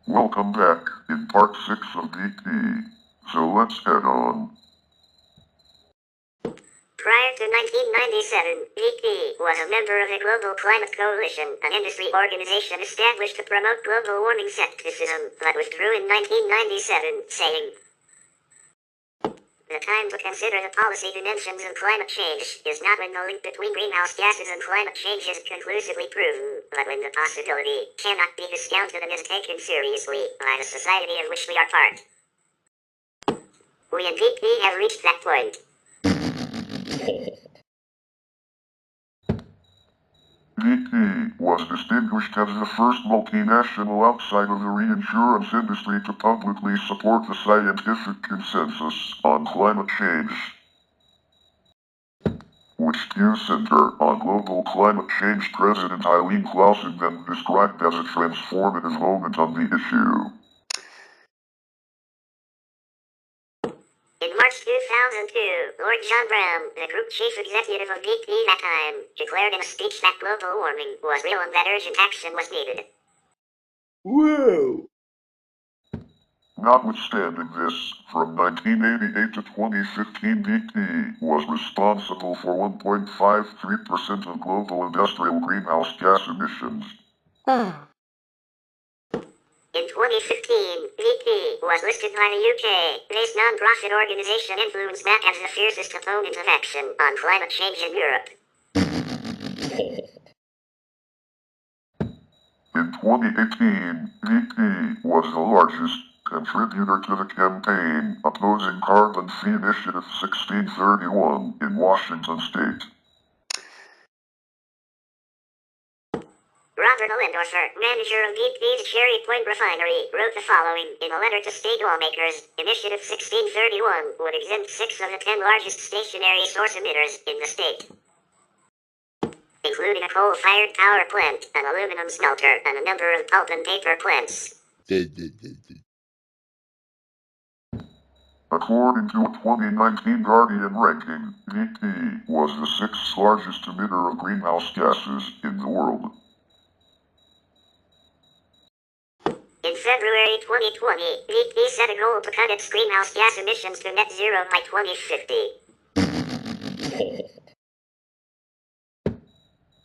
Welcome back in part 6 of DT. So let's head on. Prior to 1997, BP was a member of the Global Climate Coalition, an industry organization established to promote global warming skepticism, but withdrew in 1997, saying, "The time to consider the policy dimensions of climate change is not when the link between greenhouse gases and climate change is conclusively proven, but when the possibility cannot be discounted and is taken seriously by the society of which we are part." We in BP have reached that point. BP was distinguished as the first multinational outside of the reinsurance industry to publicly support the scientific consensus on climate change, which view center on global climate change. President Eileen Clausen then described as a transformative moment on the issue. In March 2002, Lord John Brown, the group chief executive of BP that time, declared in a speech that global warming was real and that urgent action was needed. Whoa! Notwithstanding this, from 1988 to 2015, BP was responsible for 1.53% of global industrial greenhouse gas emissions. In 2015, BP was listed by the UK-based non-profit organization Influence Map as the fiercest opponent of action on climate change in Europe. In 2018, BP was the largest contributor to the campaign opposing Carbon Fee Initiative 1631 in Washington state. Robert Ollendorfer, manager of BP's Cherry Point refinery, wrote the following in a letter to state lawmakers. Initiative 1631 would exempt 6 of the 10 largest stationary source emitters in the state, including a coal-fired power plant, an aluminum smelter, and a number of pulp and paper plants. According to a 2019 Guardian ranking, BP was the 6th largest emitter of greenhouse gases in the world. In February 2020, BP set a goal to cut its greenhouse gas emissions to net zero by 2050.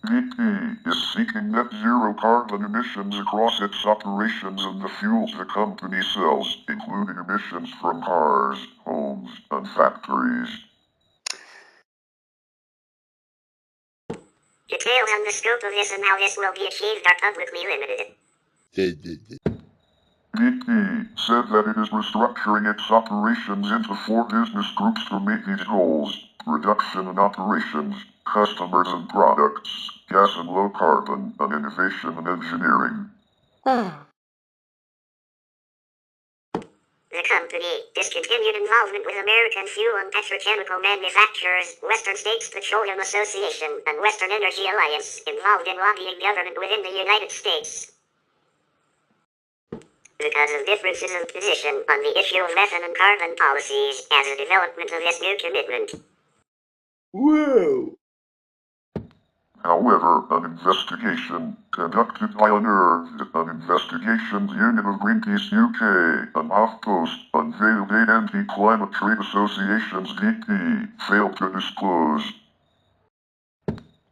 BP is seeking net zero carbon emissions across its operations and the fuels the company sells, including emissions from cars, homes, and factories. Details on the scope of this and how this will be achieved are publicly limited. BP said that it is restructuring its operations into 4 business groups to meet these goals: reduction in operations, customers and products, gas and low carbon, and innovation and engineering. The company discontinued involvement with American fuel and petrochemical manufacturers, Western States Petroleum Association, and Western Energy Alliance, involved in lobbying government within the United States. Because of differences of position on the issue of methane and carbon policies as a development of this new commitment. Whoa! However, an investigation conducted by an investigations unit of Greenpeace UK and HuffPost unveiled 8 anti-climate trade associations BP failed to disclose,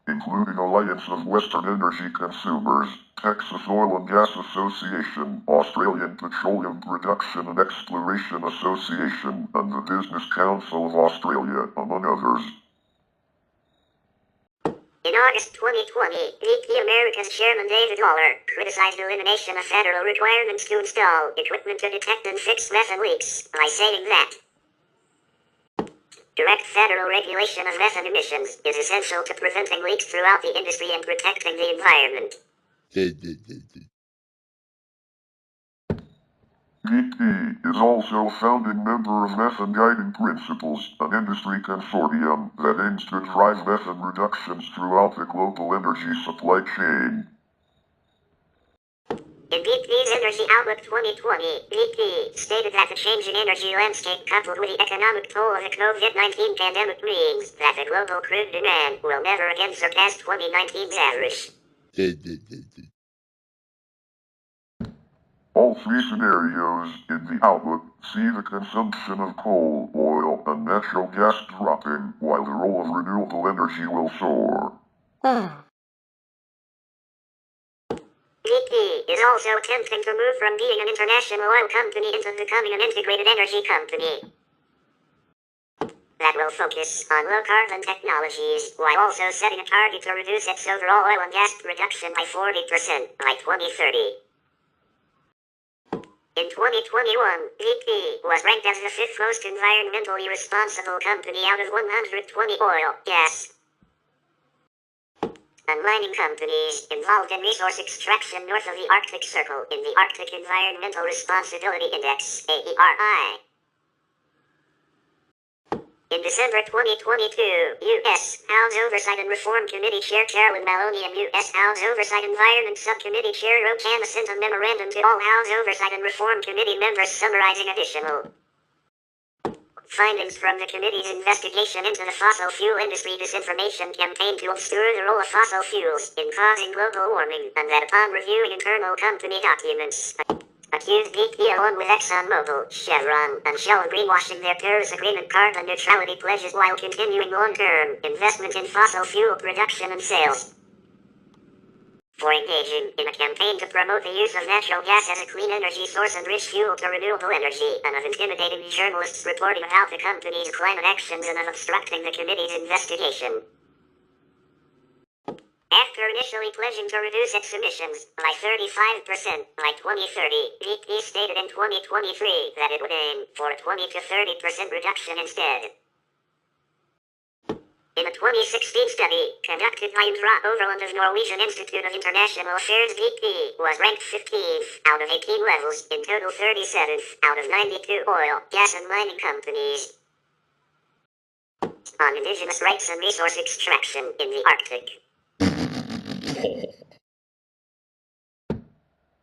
including Alliance of Western Energy Consumers, Texas Oil and Gas Association, Australian Petroleum Production and Exploration Association, and the Business Council of Australia, among others. In August 2020, BP America's chairman David Waller criticized elimination of federal requirements to install equipment to detect and fix methane leaks by saying that direct federal regulation of methane emissions is essential to preventing leaks throughout the industry and protecting the environment. BP is also a founding member of Methane Guiding Principles, an industry consortium that aims to drive methane reductions throughout the global energy supply chain. In BP's Energy Outlook 2020, BP stated that the changing energy landscape coupled with the economic toll of the COVID-19 pandemic means that the global crude demand will never again surpass 2019's average. All three scenarios in the outlook see the consumption of coal, oil, and natural gas dropping, while the role of renewable energy will soar. BP is also attempting to move from being an international oil company into becoming an integrated energy company that will focus on low-carbon technologies, while also setting a target to reduce its overall oil and gas production by 40% by 2030. In 2021, BP was ranked as the fifth most environmentally responsible company out of 120 oil, gas, and mining companies involved in resource extraction north of the Arctic Circle in the Arctic Environmental Responsibility Index, AERI. In December 2022, U.S. House Oversight and Reform Committee Chair Carolyn Maloney and U.S. House Oversight Environment Subcommittee Chair Roe Cana sent a memorandum to all House Oversight and Reform Committee members summarizing additional findings from the committee's investigation into the fossil fuel industry disinformation campaign to obscure the role of fossil fuels in causing global warming, and that upon reviewing internal company documents, accused BP along with ExxonMobil, Chevron, and Shell of greenwashing their Paris Agreement carbon neutrality pledges while continuing long-term investment in fossil fuel production and sales. For engaging in a campaign to promote the use of natural gas as a clean energy source and rich fuel to renewable energy, and of intimidating journalists reporting about the company's climate actions and of obstructing the committee's investigation. After initially pledging to reduce its emissions by 35% by 2030, BP stated in 2023 that it would aim for a 20 to 30% reduction instead. In a 2016 study conducted by Indra Overland of Norwegian Institute of International Affairs, BP was ranked 15th out of 18 levels, in total 37th out of 92 oil, gas and mining companies on indigenous rights and resource extraction in the Arctic.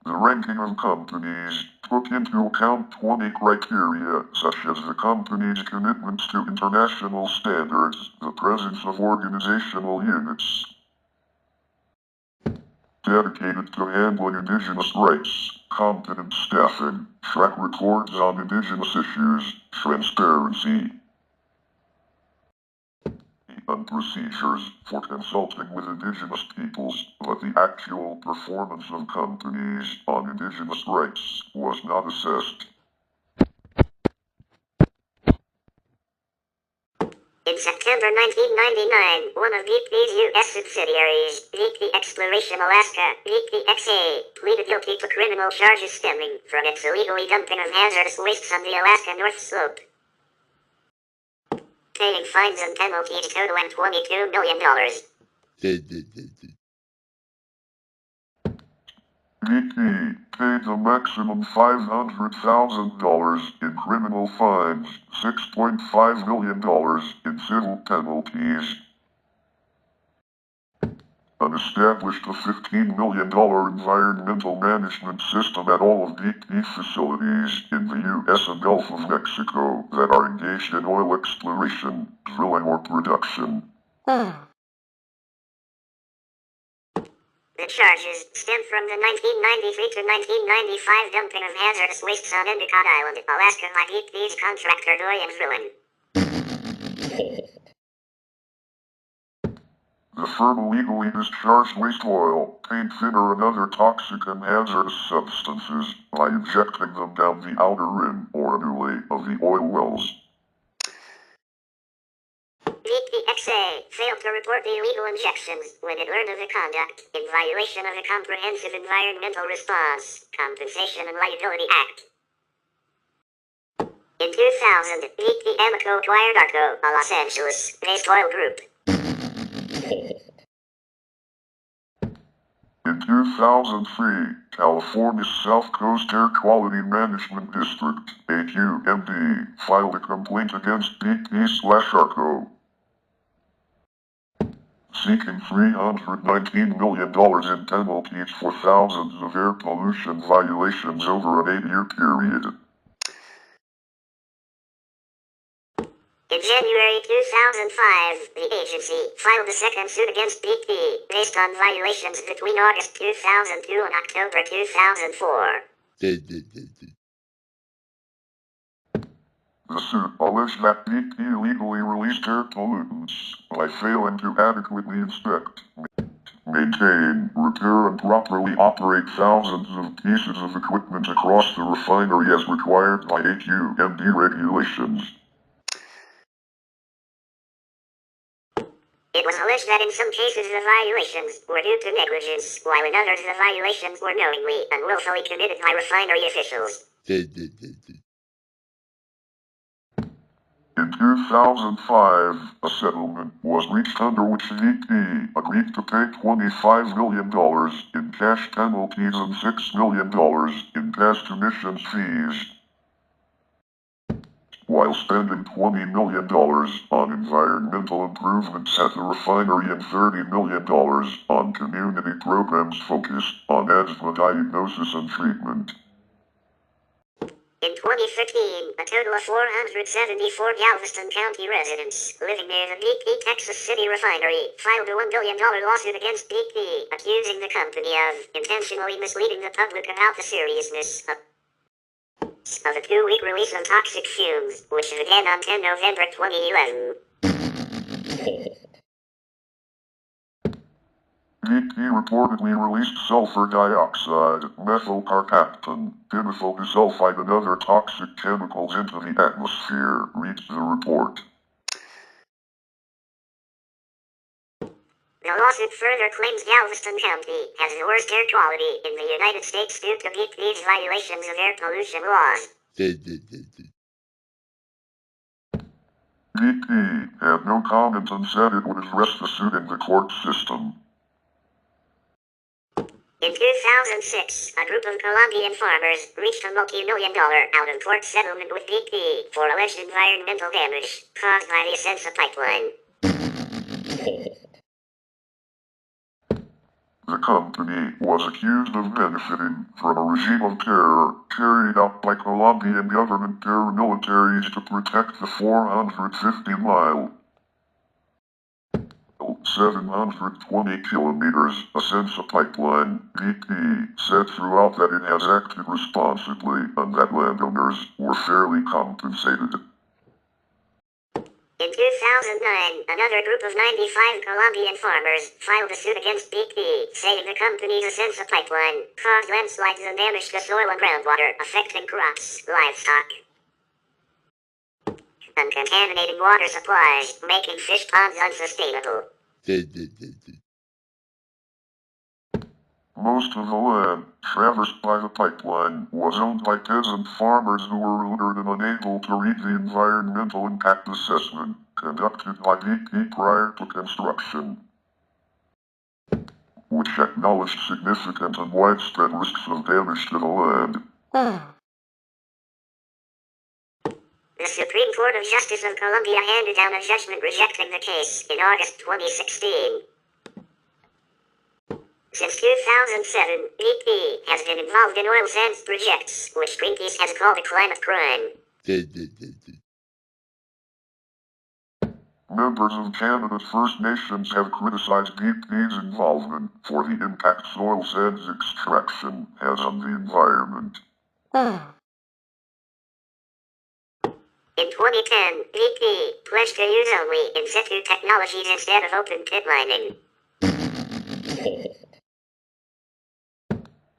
The ranking of companies took into account 20 criteria, such as the company's commitments to international standards, the presence of organizational units dedicated to handling indigenous rights, competent staffing, track records on indigenous issues, transparency, and procedures for consulting with indigenous peoples, but the actual performance of companies on indigenous rights was not assessed. In September 1999, one of BP's U.S. subsidiaries, BP Exploration Alaska, BPXA, pleaded guilty to criminal charges stemming from its illegally dumping of hazardous wastes on the Alaska North Slope, paying fines and penalties totaling $22 million. BP paid the maximum $500,000 in criminal fines, $6.5 million in civil penalties, and established a $15 million environmental management system at all of BP's facilities in the U.S. and Gulf of Mexico that are engaged in oil exploration, drilling, or production. The charges stem from the 1993 to 1995 dumping of hazardous wastes on Endicott Island, Alaska by BP's contractor Doyen Drilling. The firm illegally discharged waste oil, paint thinner, and other toxic and hazardous substances by injecting them down the outer rim or annuli of the oil wells. BPXA failed to report the illegal injections when it learned of the conduct in violation of the Comprehensive Environmental Response, Compensation and Liability Act. In 2000, BP Amoco acquired Arco, a Los Angeles-based oil group. In 2003, California's South Coast Air Quality Management District, AQMD, filed a complaint against BP/Arco, seeking $319 million in penalties for thousands of air pollution violations over an 8-year period. In January 2005, the agency filed a second suit against BP based on violations between August 2002 and October 2004. The suit alleged that BP illegally released air pollutants by failing to adequately inspect, maintain, repair, and properly operate thousands of pieces of equipment across the refinery as required by AQMD regulations. It was alleged that in some cases the violations were due to negligence, while in others the violations were knowingly and willfully committed by refinery officials. In 2005, a settlement was reached under which VP agreed to pay $25 million in cash penalties and $6 million in past emissions fees, while spending $20 million on environmental improvements at the refinery and $30 million on community programs focused on asthma diagnosis and treatment. In 2015, a total of 474 Galveston County residents living near the BP Texas City refinery filed a $1 billion lawsuit against BP, accusing the company of intentionally misleading the public about the seriousness of a 2-week release of toxic fumes, which began on 10 November 2011. BP reportedly released sulfur dioxide, methylcarpaptan, dimethyl disulfide, and other toxic chemicals into the atmosphere, reads the report. The lawsuit further claims Galveston County has the worst air quality in the United States due to BP's violations of air pollution laws. BP had no comment and said it would address the suit in the court system. In 2006, a group of Colombian farmers reached a multi-million-dollar out-of-court settlement with BP for alleged environmental damage caused by the Ascensa pipeline. The company was accused of benefiting from a regime of terror carried out by Colombian government paramilitaries to protect the 450-mile, 720 kilometers Ascensa pipeline. BP said throughout that it has acted responsibly and that landowners were fairly compensated. In 2009, another group of 95 Colombian farmers filed a suit against BP, saying the company's Ascensa pipeline caused landslides and damage to soil and groundwater, affecting crops, livestock, and contaminating water supplies, making fish ponds unsustainable. Most of the land traversed by the pipeline was owned by peasant farmers who were ruined and unable to read the environmental impact assessment conducted by BP prior to construction, which acknowledged significant and widespread risks of damage to the land. The Supreme Court of Justice of Colombia handed down a judgment rejecting the case in August 2016. Since 2007, BP has been involved in oil sands projects, which Greenpeace has called a climate crime. Members of Canada's First Nations have criticized BP's involvement for the impact oil sands extraction has on the environment. In 2010, BP pledged to use only in situ technologies instead of open pit mining.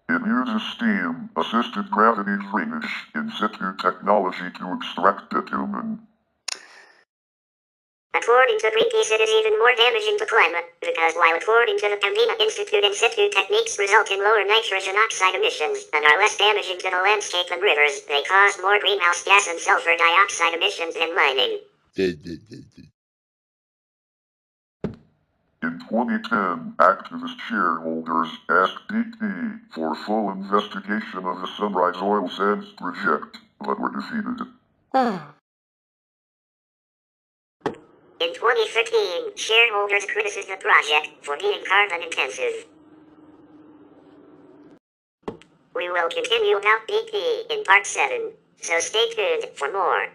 It uses steam-assisted gravity drainage in situ technology to extract bitumen. According to Greenpeace, it is even more damaging to climate, because while according to the Pembina Institute, in situ techniques result in lower nitrogen oxide emissions and are less damaging to the landscape and rivers, they cause more greenhouse gas and sulfur dioxide emissions than mining. In 2010, activist shareholders asked BP for a full investigation of the Sunrise Oil Sands project, but were defeated. In 2013, shareholders criticized the project for being carbon intensive. We will continue about BP in part 7, so stay tuned for more.